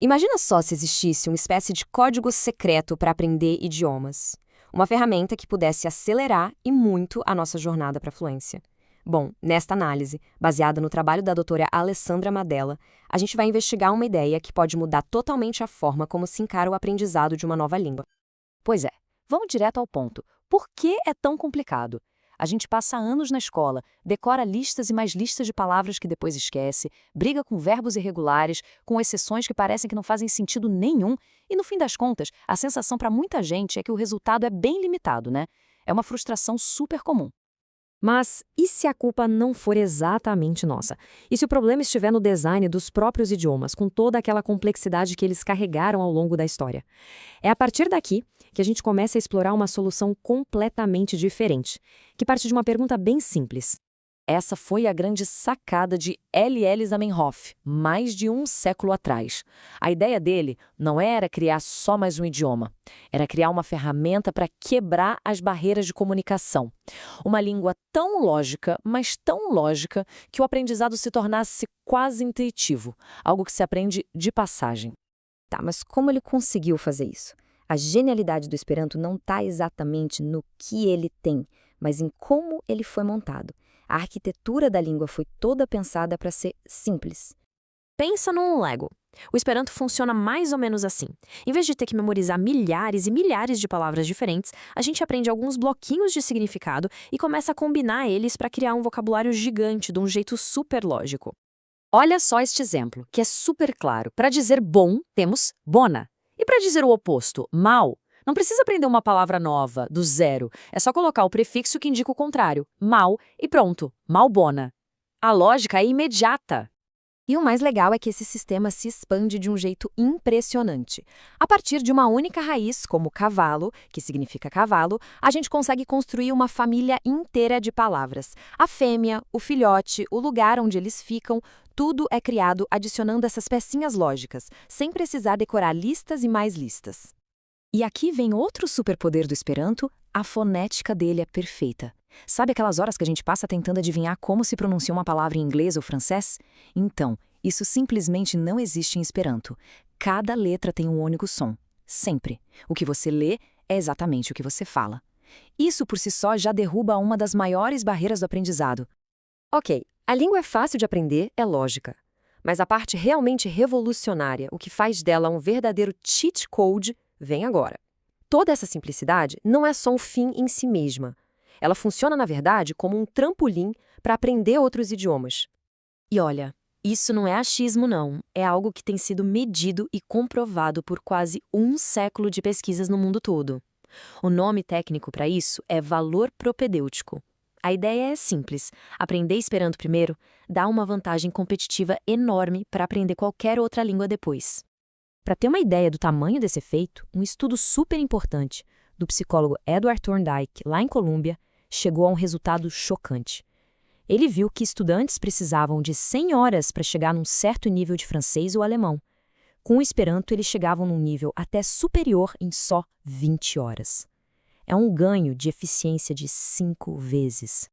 Imagina só se existisse uma espécie de código secreto para aprender idiomas. Uma ferramenta que pudesse acelerar e muito a nossa jornada para a fluência. Bom, nesta análise, baseada no trabalho da doutora Alessandra Madella, a gente vai investigar uma ideia que pode mudar totalmente a forma como se encara o aprendizado de uma nova língua. Pois é, vamos direto ao ponto. Por que é tão complicado? A gente passa anos na escola, decora listas e mais listas de palavras que depois esquece, briga com verbos irregulares, com exceções que parecem que não fazem sentido nenhum, e no fim das contas, a sensação para muita gente é que o resultado é bem limitado, né? É uma frustração super comum. Mas e se a culpa não for exatamente nossa? E se o problema estiver no design dos próprios idiomas, com toda aquela complexidade que eles carregaram ao longo da história? É a partir daqui que a gente começa a explorar uma solução completamente diferente, que parte de uma pergunta bem simples. Essa foi a grande sacada de L.L. Zamenhof, mais de um século atrás. A ideia dele não era criar só mais um idioma, era criar uma ferramenta para quebrar as barreiras de comunicação. Uma língua tão lógica, mas tão lógica, que o aprendizado se tornasse quase intuitivo, algo que se aprende de passagem. Tá, mas como ele conseguiu fazer isso? A genialidade do Esperanto não está exatamente no que ele tem, mas em como ele foi montado. A arquitetura da língua foi toda pensada para ser simples. Pensa num Lego. O Esperanto funciona mais ou menos assim. Em vez de ter que memorizar milhares e milhares de palavras diferentes, a gente aprende alguns bloquinhos de significado e começa a combinar eles para criar um vocabulário gigante de um jeito super lógico. Olha só este exemplo, que é super claro. Para dizer bom, temos bona. E para dizer o oposto, mal, não precisa aprender uma palavra nova, do zero. É só colocar o prefixo que indica o contrário, mal, e pronto, malbona. A lógica é imediata. E o mais legal é que esse sistema se expande de um jeito impressionante. A partir de uma única raiz, como cavalo, que significa cavalo, a gente consegue construir uma família inteira de palavras. A fêmea, o filhote, o lugar onde eles ficam, tudo é criado adicionando essas pecinhas lógicas, sem precisar decorar listas e mais listas. E aqui vem outro superpoder do Esperanto, a fonética dele é perfeita. Sabe aquelas horas que a gente passa tentando adivinhar como se pronuncia uma palavra em inglês ou francês? Então, isso simplesmente não existe em Esperanto. Cada letra tem um único som, sempre. O que você lê é exatamente o que você fala. Isso por si só já derruba uma das maiores barreiras do aprendizado. Ok, a língua é fácil de aprender, é lógica. Mas a parte realmente revolucionária, o que faz dela um verdadeiro cheat code, vem agora. Toda essa simplicidade não é só um fim em si mesma. Ela funciona, na verdade, como um trampolim para aprender outros idiomas. E olha, isso não é achismo não, é algo que tem sido medido e comprovado por quase um século de pesquisas no mundo todo. O nome técnico para isso é valor propedêutico. A ideia é simples, aprender Esperanto primeiro dá uma vantagem competitiva enorme para aprender qualquer outra língua depois. Para ter uma ideia do tamanho desse efeito, um estudo super importante do psicólogo Edward Thorndike, lá em Colômbia, chegou a um resultado chocante. Ele viu que estudantes precisavam de 100 horas para chegar num certo nível de francês ou alemão. Com o Esperanto, eles chegavam num nível até superior em só 20 horas. É um ganho de eficiência de 5 vezes.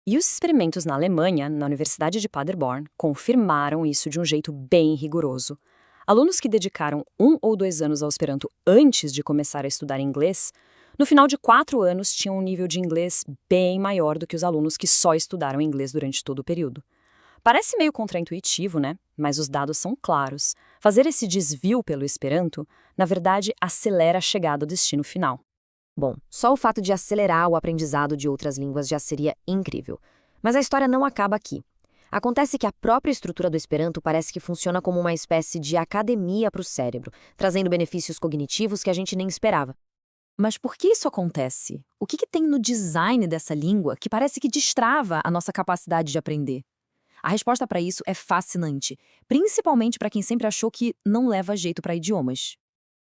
E os experimentos na Alemanha, na Universidade de Paderborn, confirmaram isso de um jeito bem rigoroso. Alunos que dedicaram 1 ou 2 anos ao Esperanto antes de começar a estudar inglês, no final de 4 anos tinham um nível de inglês bem maior do que os alunos que só estudaram inglês durante todo o período. Parece meio contraintuitivo, né? Mas os dados são claros. Fazer esse desvio pelo Esperanto, na verdade, acelera a chegada ao destino final. Bom, só o fato de acelerar o aprendizado de outras línguas já seria incrível. Mas a história não acaba aqui. Acontece que a própria estrutura do Esperanto parece que funciona como uma espécie de academia para o cérebro, trazendo benefícios cognitivos que a gente nem esperava. Mas por que isso acontece? O que tem no design dessa língua que parece que destrava a nossa capacidade de aprender? A resposta para isso é fascinante, principalmente para quem sempre achou que não leva jeito para idiomas.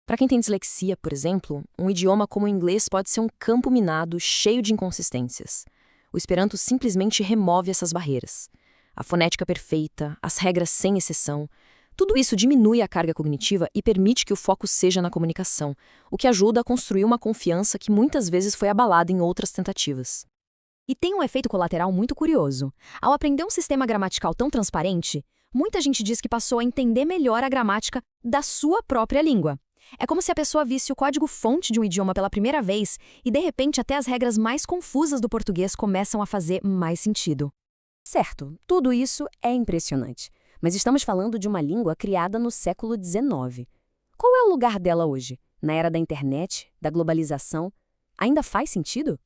Para quem tem dislexia, por exemplo, um idioma como o inglês pode ser um campo minado cheio de inconsistências. O Esperanto simplesmente remove essas barreiras. A fonética perfeita, as regras sem exceção, tudo isso diminui a carga cognitiva e permite que o foco seja na comunicação, o que ajuda a construir uma confiança que muitas vezes foi abalada em outras tentativas. E tem um efeito colateral muito curioso. Ao aprender um sistema gramatical tão transparente, Muita gente diz que passou a entender melhor a gramática da sua própria língua. É como se a pessoa visse o código-fonte de um idioma pela primeira vez e, de repente, até as regras mais confusas do português começam a fazer mais sentido. Certo, tudo isso é impressionante. Mas estamos falando de uma língua criada no século XIX. Qual é o lugar dela hoje? Na era da internet, da globalização? Ainda faz sentido?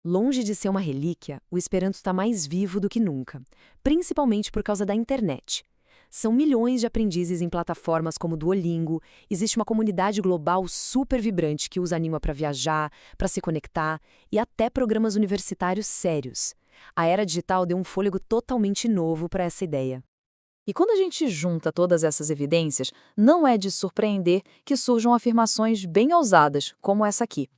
Longe de ser uma relíquia, o Esperanto está mais vivo do que nunca, principalmente por causa da internet. São milhões de aprendizes em plataformas como Duolingo, existe uma comunidade global super vibrante que usa a língua para viajar, para se conectar e até programas universitários sérios. A era digital deu um fôlego totalmente novo para essa ideia. E quando a gente junta todas essas evidências, não é de surpreender que surjam afirmações bem ousadas, como essa aqui.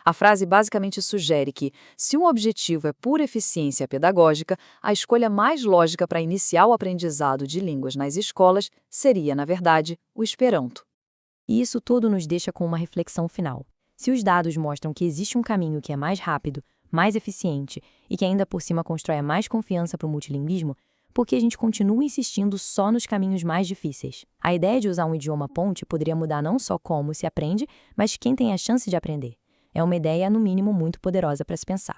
A frase basicamente sugere que, se um objetivo é pura eficiência pedagógica, a escolha mais lógica para iniciar o aprendizado de línguas nas escolas seria, na verdade, o Esperanto. E isso tudo nos deixa com uma reflexão final. Se os dados mostram que existe um caminho que é mais rápido, mais eficiente e que ainda por cima constrói mais confiança para o multilinguismo, por que a gente continua insistindo só nos caminhos mais difíceis? A ideia de usar um idioma ponte poderia mudar não só como se aprende, mas quem tem a chance de aprender. É uma ideia, no mínimo, muito poderosa para se pensar.